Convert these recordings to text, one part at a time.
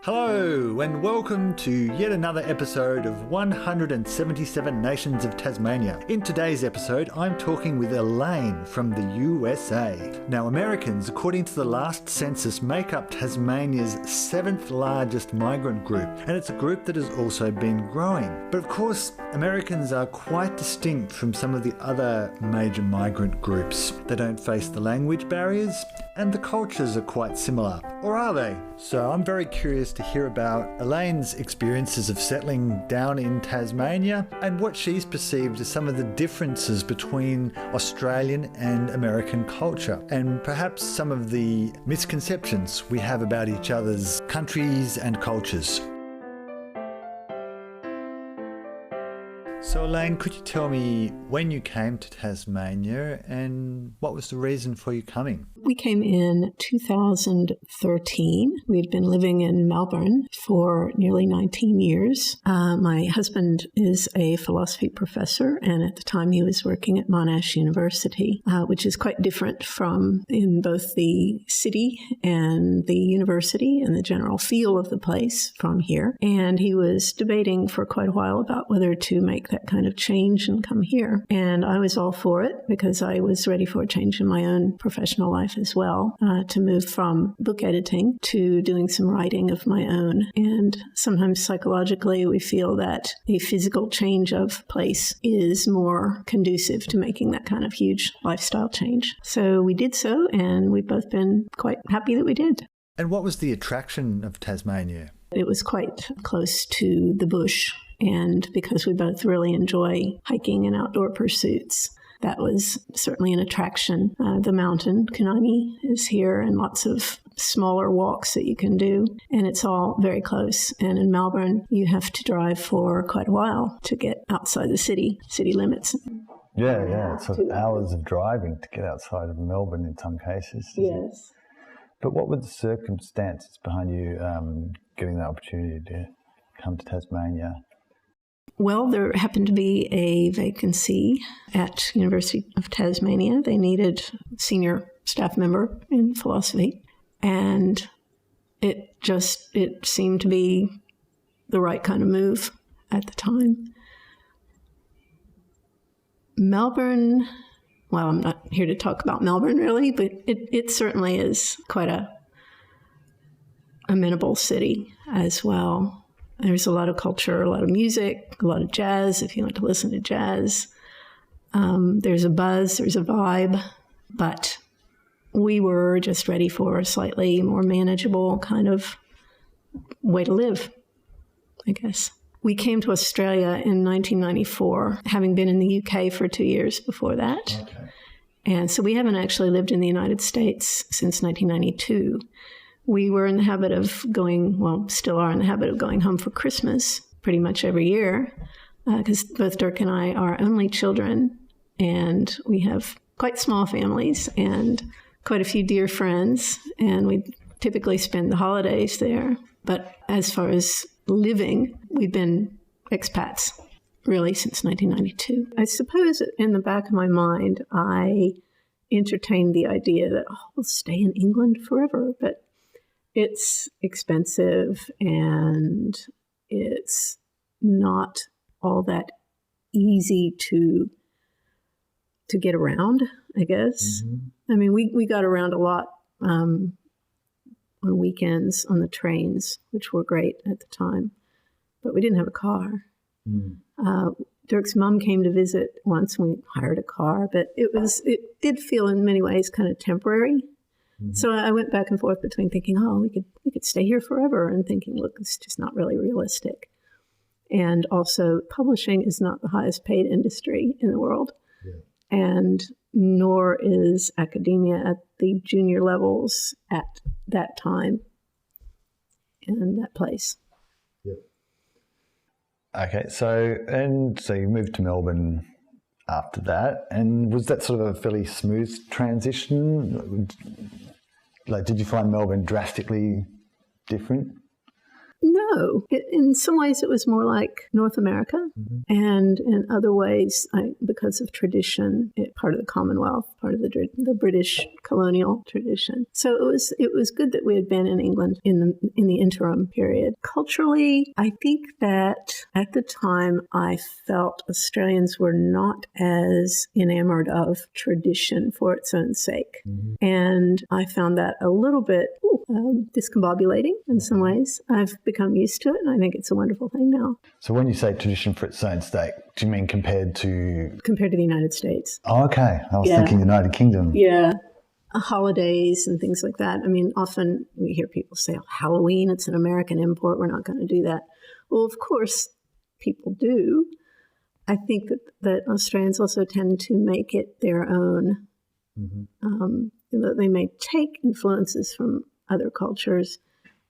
Hello and welcome to yet another episode of 177 Nations of Tasmania. In today's episode, I'm talking with Elaine from the USA. Now, Americans, according to the last census, make up Tasmania's 7th largest migrant group, and it's a group that has also been growing. But of course, Americans are quite distinct from some of the other major migrant groups. They don't face the language barriers, and the cultures are quite similar. Or are they? So I'm very curious to hear about Elaine's experiences of settling down in Tasmania and what she's perceived as some of the differences between Australian and American culture, and perhaps some of the misconceptions we have about each other's countries and cultures. So Elaine, could you tell me when you came to Tasmania and what was the reason for you coming? We came in 2013. We had been living in Melbourne for nearly 19 years. My husband is a philosophy professor, and at the time he was working at Monash University, which is quite different from in both the city and the university and the general feel of the place from here. And he was debating for quite a while about whether to make that kind of change and come here. And I was all for it because I was ready for a change in my own professional life as well, to move from book editing to doing some writing of my own. And sometimes psychologically we feel that a physical change of place is more conducive to making that kind of huge lifestyle change. So we did so, and we've both been quite happy that we did. And what was the attraction of Tasmania? It was quite close to the bush, and because we both really enjoy hiking and outdoor pursuits, that was certainly an attraction. The mountain, Kanani, is here, and lots of smaller walks that you can do, and it's all very close. And in Melbourne, you have to drive for quite a while to get outside the city limits. Yeah. It's hours of driving to get outside of Melbourne in some cases. Yes. But what were the circumstances behind you getting the opportunity to come to Tasmania? Well, there happened to be a vacancy at University of Tasmania. They needed a senior staff member in philosophy, and it seemed to be the right kind of move at the time. Melbourne, well, I'm not here to talk about Melbourne really, but it certainly is quite a amenable city as well. There's a lot of culture, a lot of music, a lot of jazz, if you want to listen to jazz. There's a buzz, there's a vibe, but we were just ready for a slightly more manageable kind of way to live, I guess. We came to Australia in 1994, having been in the UK for 2 years before that. Okay. And so we haven't actually lived in the United States since 1992. We were in the habit of still are in the habit of going home for Christmas pretty much every year, because both Dirk and I are only children, and we have quite small families and quite a few dear friends, and we typically spend the holidays there. But as far as living, we've been expats really since 1992. I suppose in the back of my mind, I entertained the idea that, we'll stay in England forever, but it's expensive and it's not all that easy to get around, I guess. Mm-hmm. I mean, we got around a lot on weekends on the trains, which were great at the time, but we didn't have a car. Mm. Dirk's mom came to visit once and we hired a car, but it did feel in many ways kind of temporary. Mm-hmm. So I went back and forth between thinking, we could stay here forever, and thinking, look, it's just not really realistic. And also, publishing is not the highest paid industry in the world, and nor is academia at the junior levels at that time and that place. Yep. Okay, so you moved to Melbourne after that, and was that sort of a fairly smooth transition? Like, did you find Melbourne drastically different? No. In some ways, it was more like North America, and in other ways, because of tradition, part of the Commonwealth, part of the British colonial tradition. So it was good that we had been in England in the interim period. Culturally, I think that at the time, I felt Australians were not as enamored of tradition for its own sake, and I found that a little bit discombobulating in some ways. I've become used to it, and I think it's a wonderful thing now. So when you say tradition for its own sake, do you mean compared to the United States? Oh, okay. I was thinking United Kingdom. Yeah. Holidays and things like that. I mean, often we hear people say, oh, Halloween, it's an American import. We're not going to do that. Well, of course, people do. I think that Australians also tend to make it their own. They may take influences from other cultures,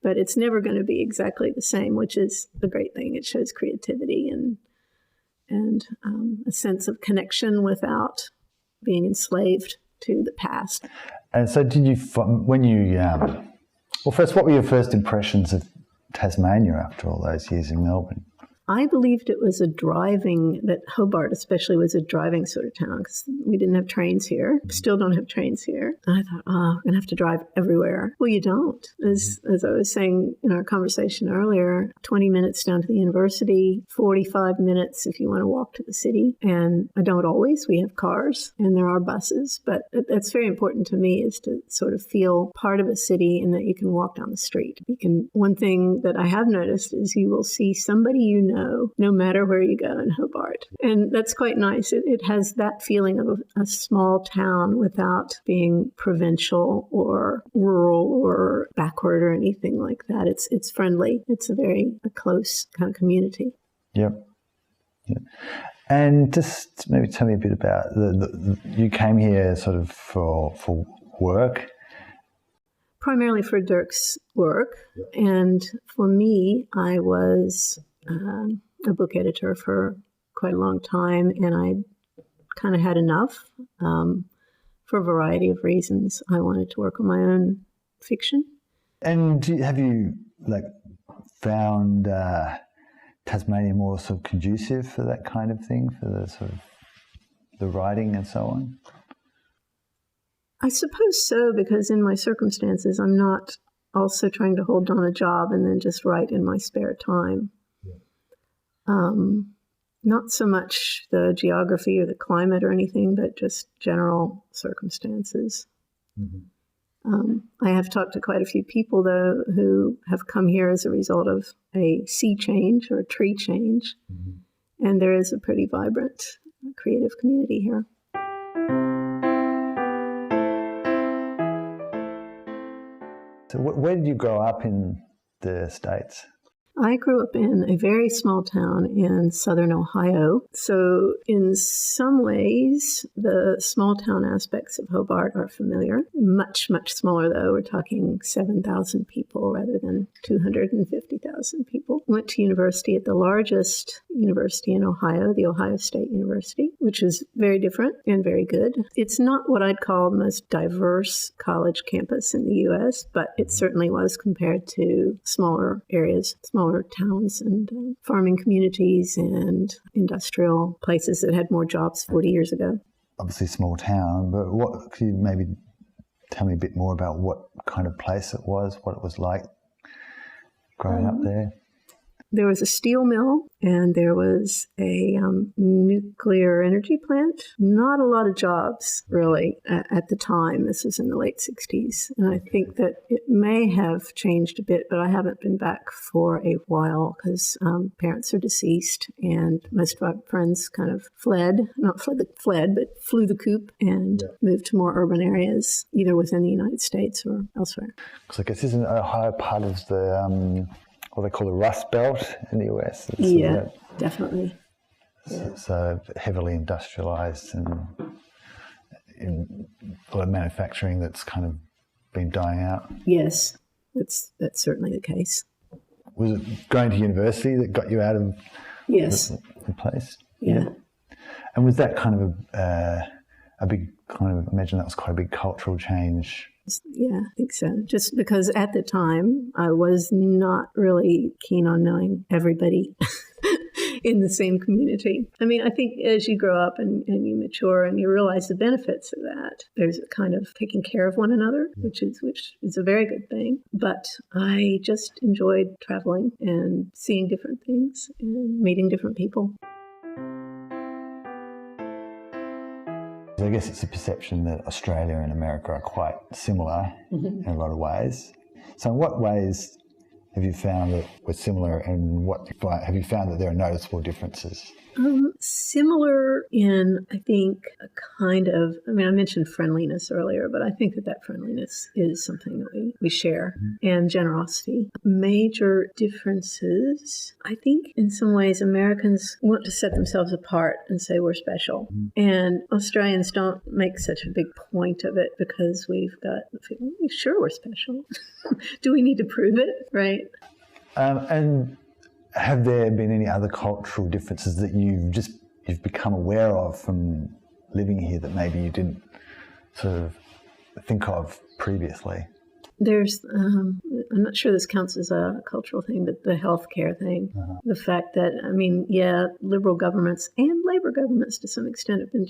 but it's never going to be exactly the same, which is the great thing. It shows creativity and a sense of connection without being enslaved to the past. And so did you, when you, well, first, what were your first impressions of Tasmania after all those years in Melbourne? I believed it was that Hobart especially was a driving sort of town, because we didn't have trains here, still don't have trains here. And I thought, I'm going to have to drive everywhere. Well, you don't. As I was saying in our conversation earlier, 20 minutes down to the university, 45 minutes if you want to walk to the city. And I don't always. We have cars and there are buses, but that's very important to me, is to sort of feel part of a city and that you can walk down the street. One thing that I have noticed is you will see somebody you know, no matter where you go in Hobart. And that's quite nice. It has that feeling of a small town without being provincial or rural or backward or anything like that. It's friendly. It's a close kind of community. Yep. And just maybe tell me a bit about you came here sort of for work. Primarily for Dirk's work. And for me, I was a book editor for quite a long time, and I kind of had enough for a variety of reasons. I wanted to work on my own fiction. And have you found Tasmania more sort of conducive for that kind of thing, for the sort of the writing and so on? I suppose so, because in my circumstances, I'm not also trying to hold down a job and then just write in my spare time. Not so much the geography or the climate or anything, but just general circumstances. I have talked to quite a few people, though, who have come here as a result of a sea change or a tree change. And there is a pretty vibrant, creative community here. So where did you grow up in the States? I grew up in a very small town in southern Ohio. So in some ways, the small town aspects of Hobart are familiar. Much, much smaller, though. We're talking 7,000 people rather than 250,000 people. Went to university at the largest university in Ohio, the Ohio State University, which is very different and very good. It's not what I'd call the most diverse college campus in the U.S., but it certainly was compared to smaller areas, smaller towns and farming communities and industrial places that had more jobs 40 years ago. Obviously small town, but could you maybe tell me a bit more about what kind of place it was, what it was like growing up there? There was a steel mill and there was a nuclear energy plant. Not a lot of jobs, really, at the time. This was in the late 60s. And I think that it may have changed a bit, but I haven't been back for a while because parents are deceased and most of our friends kind of flew the coop and moved to more urban areas, either within the United States or elsewhere. Because I guess isn't Ohio part of the... what they call the Rust Belt in the US. Definitely. So heavily industrialized and in a lot of manufacturing that's kind of been dying out. Yes, that's certainly the case. Was it going to university that got you out of the place? Yeah. And was that kind of a big kind of, I imagine that was quite a big cultural change Yeah, I think so. Just because at the time I was not really keen on knowing everybody in the same community. I mean, I think as you grow up and you mature and you realize the benefits of that, there's a kind of taking care of one another, which is a very good thing. But I just enjoyed traveling and seeing different things and meeting different people. I guess it's a perception that Australia and America are quite similar in a lot of ways. So in what ways have you found that we're similar, and what have you found that there are noticeable differences? Similar in, I think, a kind of, I mean, I mentioned friendliness earlier, but I think that friendliness is something that we share, and generosity. Major differences, I think in some ways Americans want to set themselves apart and say we're special. And Australians don't make such a big point of it because we've got, sure, we're special. Do we need to prove it, right? And have there been any other cultural differences that you've become aware of from living here that maybe you didn't sort of think of previously? There's, I'm not sure this counts as a cultural thing, but the healthcare thing, the fact that, I mean, yeah, liberal governments and Labor governments to some extent have been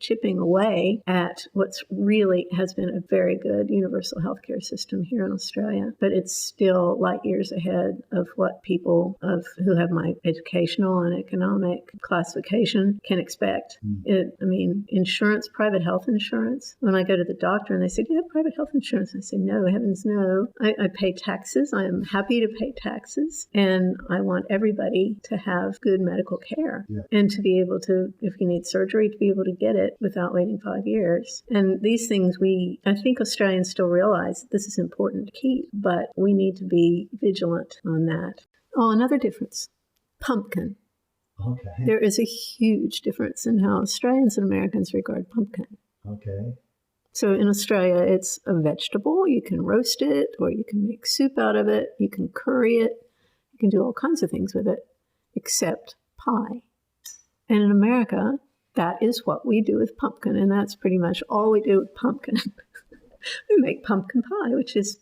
chipping away at what's really has been a very good universal healthcare system here in Australia, but it's still light years ahead of what people who have my educational and economic classification can expect. I mean, insurance, private health insurance, when I go to the doctor and they say, do you have private health insurance? I say, no, heavens no. I pay taxes. I am happy to pay taxes. And I want everybody to have good medical care and to be able to, if you need surgery, to be able to get it without waiting 5 years. And these things I think Australians still realize that this is important to keep, but we need to be vigilant on that. Oh, another difference. Pumpkin. Okay. There is a huge difference in how Australians and Americans regard pumpkin. Okay. So in Australia, it's a vegetable. You can roast it, or you can make soup out of it. You can curry it. You can do all kinds of things with it, except pie. And in America, that is what we do with pumpkin, and that's pretty much all we do with pumpkin. We make pumpkin pie, which is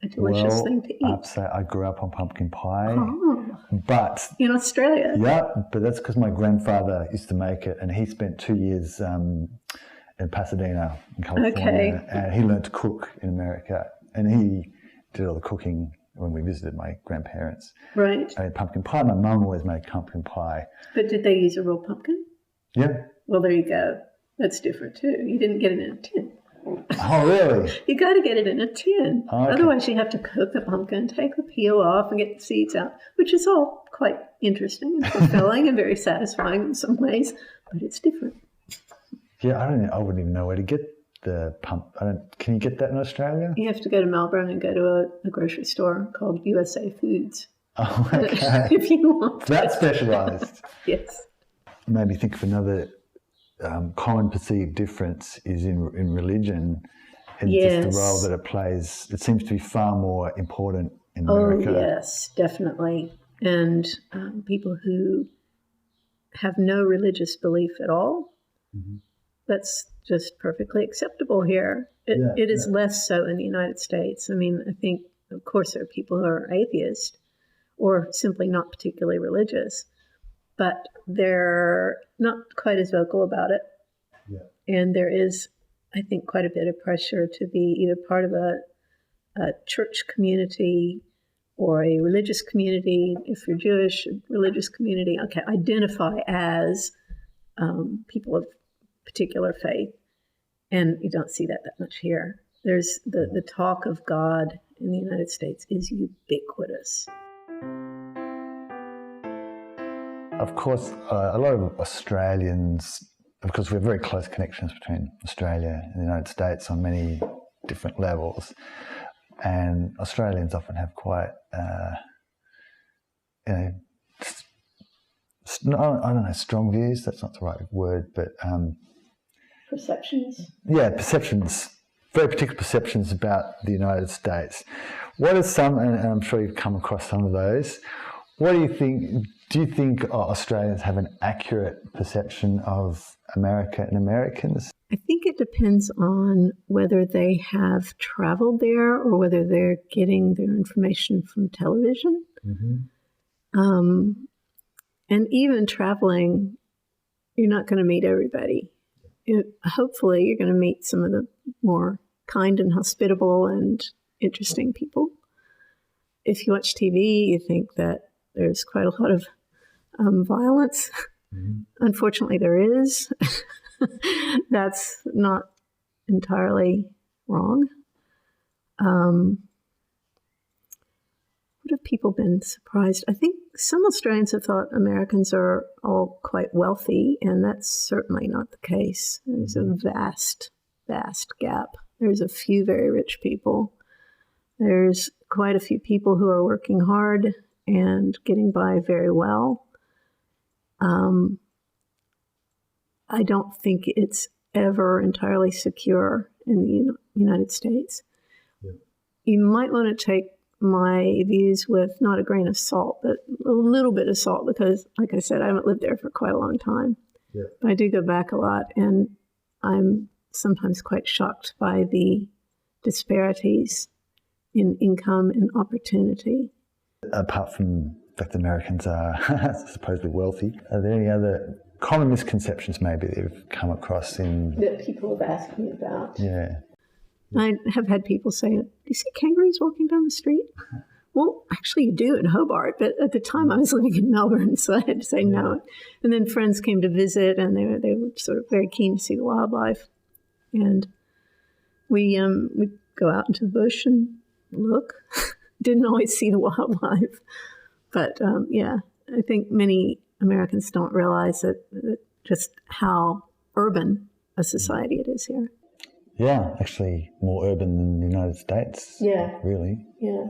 a delicious thing to eat. I grew up on pumpkin pie, But in Australia. Yeah, but that's because my grandfather used to make it, and he spent 2 years in Pasadena, in California, and he learned to cook in America, and he did all the cooking when we visited my grandparents. Right. I made pumpkin pie. My mum always made pumpkin pie. But did they use a real pumpkin? Yeah. Well, there you go. That's different too. You didn't get it in a tin. Oh, really? You got to get it in a tin. Okay. Otherwise, you have to cook the pumpkin, take the peel off, and get the seeds out, which is all quite interesting and fulfilling and very satisfying in some ways, but it's different. Yeah, I wouldn't even know where to get the can you get that in Australia? You have to go to Melbourne and go to a grocery store called USA Foods. Oh, okay. If you want. That's specialised. Yes. Made me think of another common perceived difference is in religion and just the role that it plays. It seems to be far more important in America. Oh, yes, definitely. And people who have no religious belief at all, that's just perfectly acceptable here. It is less so in the United States. I mean, I think, of course, there are people who are atheist or simply not particularly religious, but they're not quite as vocal about it. Yeah. And there is, I think, quite a bit of pressure to be either part of a church community or a religious community. If you're Jewish, a religious community, okay, identify as people of particular faith. And you don't see that much here. There's the talk of God in the United States is ubiquitous. Of course, a lot of Australians, because we have very close connections between Australia and the United States on many different levels, and Australians often have quite, I don't know, strong views. That's not the right word, but perceptions. Yeah, perceptions. Very particular perceptions about the United States. What are some, and I'm sure you've come across some of those. What do you think? Do you think Australians have an accurate perception of America and Americans? I think it depends on whether they have traveled there or whether they're getting their information from television. And even traveling, you're not going to meet everybody. Hopefully, you're going to meet some of the more kind and hospitable and interesting people. If you watch TV, you think that there's quite a lot of violence. Unfortunately, there is. That's not entirely wrong. What have people been surprised? I think some Australians have thought Americans are all quite wealthy, and that's certainly not the case. There's a vast, vast gap. There's a few very rich people. There's quite a few people who are working hard and getting by very well. I don't think it's ever entirely secure in the United States. Yeah. You might want to take my views with not a grain of salt, but a little bit of salt, because, like I said, I haven't lived there for quite a long time. Yeah. But I do go back a lot, and I'm sometimes quite shocked by the disparities in income and opportunity. Apart from the fact that Americans are supposedly wealthy, are there any other common misconceptions maybe that you've come across that people have asked me about? Yeah. I have had people say, do you see kangaroos walking down the street? Well, actually you do in Hobart, but at the time I was living in Melbourne, so I had to say no. And then friends came to visit, and they were sort of very keen to see the wildlife. And we go out into the bush and look. Didn't always see the wildlife. But I think many Americans don't realize that just how urban a society it is here. Yeah, actually more urban than the United States. Yeah. Really. Yeah.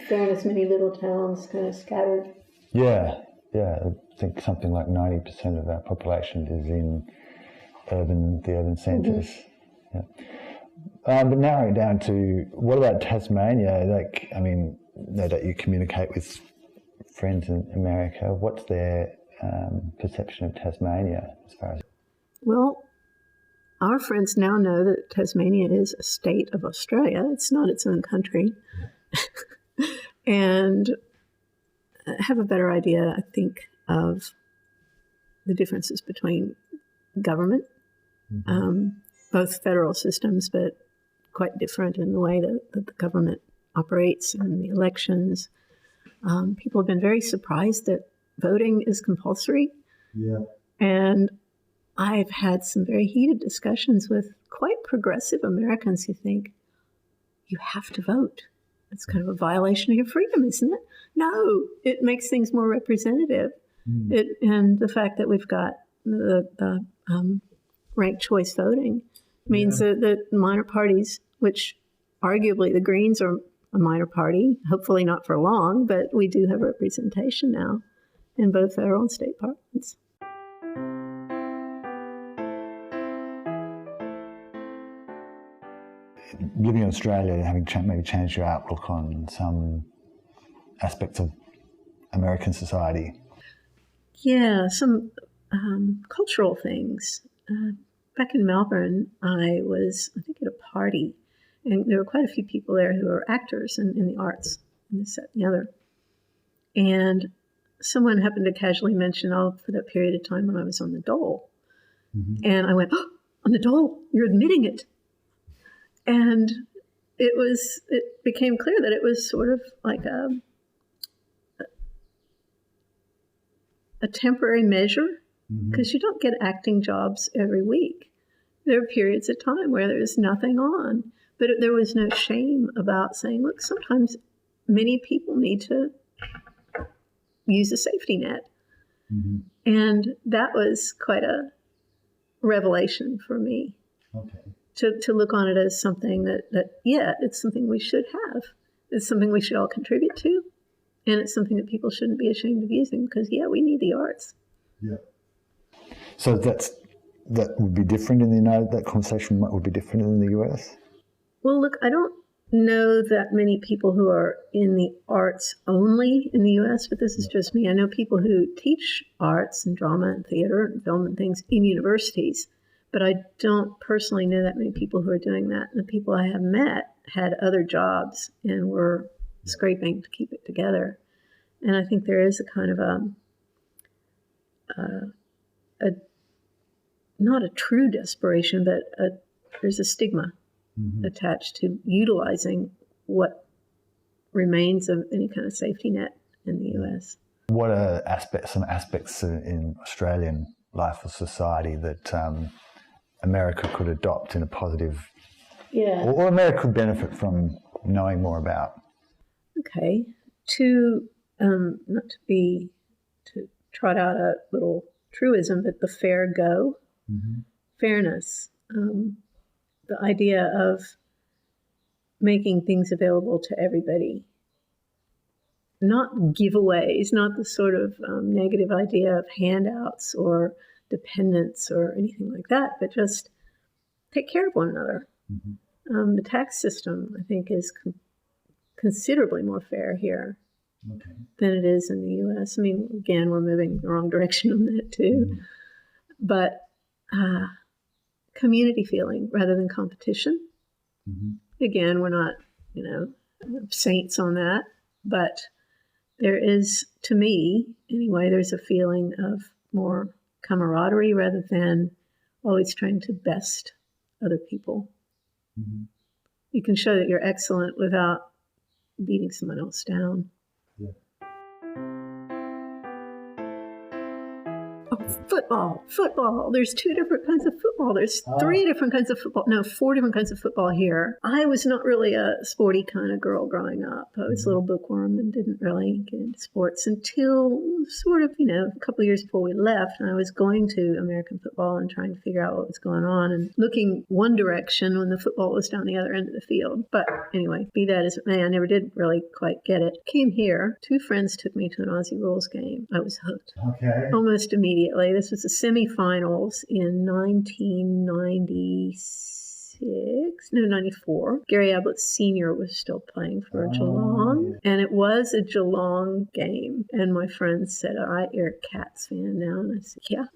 There aren't as many little towns kind of scattered. Yeah. I think something like 90% of our population is in the urban centres. Mm-hmm. Yeah. But narrowing it down to, what about Tasmania? No doubt you communicate with friends in America. What's their perception of Tasmania as far as... Well, our friends now know that Tasmania is a state of Australia. It's not its own country. And have a better idea, I think, of the differences between government, both federal systems, but quite different in the way that the government operates and the elections. People have been very surprised that voting is compulsory. Yeah. And I've had some very heated discussions with quite progressive Americans who think, you have to vote. It's kind of a violation of your freedom, isn't it? No, it makes things more representative. And the fact that we've got the ranked choice voting means that minor parties, which arguably the Greens are a minor party, hopefully not for long, but we do have representation now in both federal and state parliaments. Living in Australia, having maybe changed your outlook on some aspects of American society? Yeah, some cultural things. Back in Melbourne, I was, I think, at a party, and there were quite a few people there who are actors in the arts, and this, that, and the other. And someone happened to casually mention, for that period of time when I was on the dole. Mm-hmm. And I went, on the dole, you're admitting it. And it became clear that it was sort of like a temporary measure, because you don't get acting jobs every week. There are periods of time where there's nothing on, but there was no shame about saying, look, sometimes many people need to use a safety net. Mm-hmm. And that was quite a revelation for me. Okay. To look on it as something that it's something we should have. It's something we should all contribute to. And it's something that people shouldn't be ashamed of using, because, we need the arts. Yeah. So that would be different in that conversation would be different in the US? Well, look, I don't know that many people who are in the arts only in the US, but this is just me. I know people who teach arts and drama and theater and film and things in universities, But I don't personally know that many people who are doing that. And the people I have met had other jobs and were scraping to keep it together. And I think there is a kind of a not a true desperation, but there's a stigma attached to utilizing what remains of any kind of safety net in the U.S. What are some aspects in Australian life or society that America could adopt in a positive, or America could benefit from knowing more about? Okay, not to trot out a little truism, but the fair go, fairness, the idea of making things available to everybody, not giveaways, not the sort of negative idea of handouts or dependence or anything like that, but just take care of one another. The tax system, I think, is considerably more fair here than it is in the U.S. I mean, again, we're moving the wrong direction on that too. But community feeling rather than competition. Again, we're not, saints on that, but there is, to me anyway, there's a feeling of more camaraderie rather than always trying to best other people. You can show that you're excellent without beating someone else down. Football. There's 2 different kinds of football. There's 3 different kinds of football. No, 4 different kinds of football here. I was not really a sporty kind of girl growing up. I was a little bookworm and didn't really get into sports until sort of, a couple of years before we left. And I was going to American football and trying to figure out what was going on and looking one direction when the football was down the other end of the field. But anyway, be that as it may, I never did really quite get it. Came here. 2 friends took me to an Aussie Rules game. I was hooked. Okay. Almost immediately. This was the semifinals in 94. Gary Ablett Sr. was still playing for Geelong, and it was a Geelong game. And my friend said, "All right, you're a Cats fan now." And I said, "Yeah."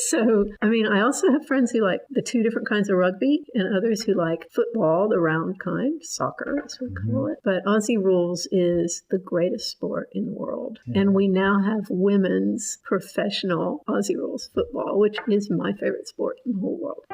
So, I also have friends who like the 2 different kinds of rugby and others who like football, the round kind, soccer, as we call it. But Aussie Rules is the greatest sport in the world. And we now have women's professional Aussie Rules football, which is my favorite sport in the whole world.